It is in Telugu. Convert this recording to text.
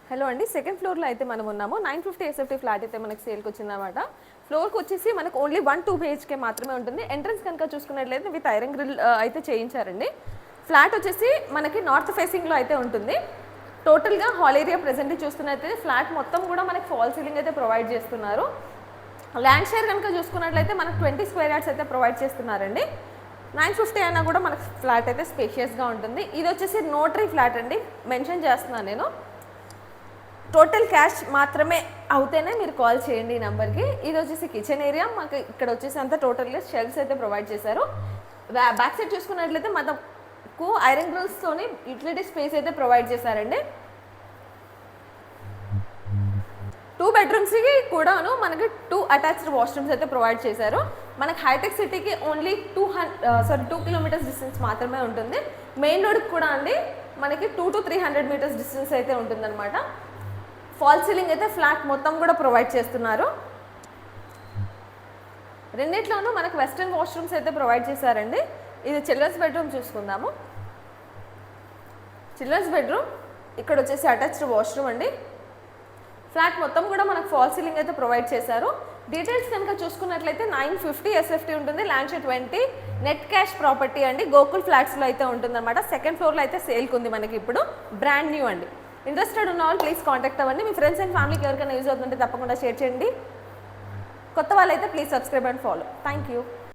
హలో అండి, సెకండ్ ఫ్లోర్లో అయితే మనం ఉన్నాము. 950 ఎస్ఎఫ్టీ ఫ్లాట్ అయితే మనకి సేల్కి వచ్చిందన్నమాట. ఫ్లోర్కి వచ్చేసి మనకు ఓన్లీ 1-2 BHK మాత్రమే ఉంటుంది. ఎంట్రన్స్ కనుక చూసుకున్నట్లయితే విత్ ఐరన్ గ్రిల్ అయితే చేయించారండి. ఫ్లాట్ వచ్చేసి మనకి నార్త్ ఫేసింగ్లో అయితే ఉంటుంది. టోటల్గా హాల్ ఏరియా ప్రెజెంట్ చూస్తున్నట్లయితే ఫ్లాట్ మొత్తం కూడా మనకి ఫాల్ సీలింగ్ అయితే ప్రొవైడ్ చేస్తున్నారు. ల్యాండ్ షేర్ కనుక చూసుకున్నట్లయితే మనకు 20 స్క్వేర్ యార్డ్స్ అయితే ప్రొవైడ్ చేస్తున్నారండి. 950 అయినా కూడా మనకు ఫ్లాట్ అయితే స్పేషియస్గా ఉంటుంది. ఇది వచ్చేసి నోటరీ ఫ్లాట్ అండి, మెన్షన్ చేస్తున్నాను నేను. టోటల్ క్యాష్ మాత్రమే అవుతేనే మీరు కాల్ చేయండి ఈ నెంబర్కి. ఇది వచ్చేసి కిచెన్ ఏరియా, మాకు ఇక్కడ వచ్చేసి అంతా టోటల్గా షెల్ఫ్స్ అయితే ప్రొవైడ్ చేశారు. బ్యాక్ సైడ్ చూసుకున్నట్లయితే మనకు ఐరన్ గ్రిల్స్తోని యూటిలిటీ స్పేస్ అయితే ప్రొవైడ్ చేశారండి. 2 బెడ్రూమ్స్కి కూడాను మనకి 2 అటాచ్డ్ వాష్రూమ్స్ అయితే ప్రొవైడ్ చేశారు. మనకి హైటెక్ సిటీకి ఓన్లీ 2 కిలోమీటర్స్ డిస్టెన్స్ మాత్రమే ఉంటుంది. మెయిన్ రోడ్కి కూడా అండి మనకి 2 to 300 మీటర్స్ డిస్టెన్స్ అయితే ఉంటుందన్నమాట. ఫాల్ సీలింగ్ అయితే ఫ్లాట్ మొత్తం కూడా ప్రొవైడ్ చేస్తున్నారు. రెండిట్లోనూ మనకు వెస్టర్న్ వాష్రూమ్స్ అయితే ప్రొవైడ్ చేశారండి. ఇది చిల్డ్రన్స్ బెడ్రూమ్ చూసుకుందాము. చిల్డ్రన్స్ బెడ్రూమ్ ఇక్కడ వచ్చేసి అటాచ్డ్ వాష్రూమ్ అండి. ఫ్లాట్ మొత్తం కూడా మనకు ఫాల్ సీలింగ్ అయితే ప్రొవైడ్ చేశారు. డీటెయిల్స్ కనుక చూసుకున్నట్లయితే 950 ఎస్ఎఫ్టీ ఉంటుంది. Land share 20 net cash property అండి. గోకుల్ ఫ్లాట్స్లో అయితే ఉంటుందన్నమాట. సెకండ్ ఫ్లోర్లో అయితే సేల్కి ఉంది మనకి ఇప్పుడు, బ్రాండ్ న్యూ అండి. ఇంట్రెస్టెడ్ ఉన్న వాళ్ళు ప్లీజ్ కాంటాక్ట్ అవ్వండి. మీ ఫ్రెండ్స్ అండ్ ఫ్యామిలీకి ఎవరికైనా యూజ్ అవుతుంటే తప్పకుండా షేర్ చేయండి. కొత్త వాళ్ళైతే please subscribe and follow. Thank you.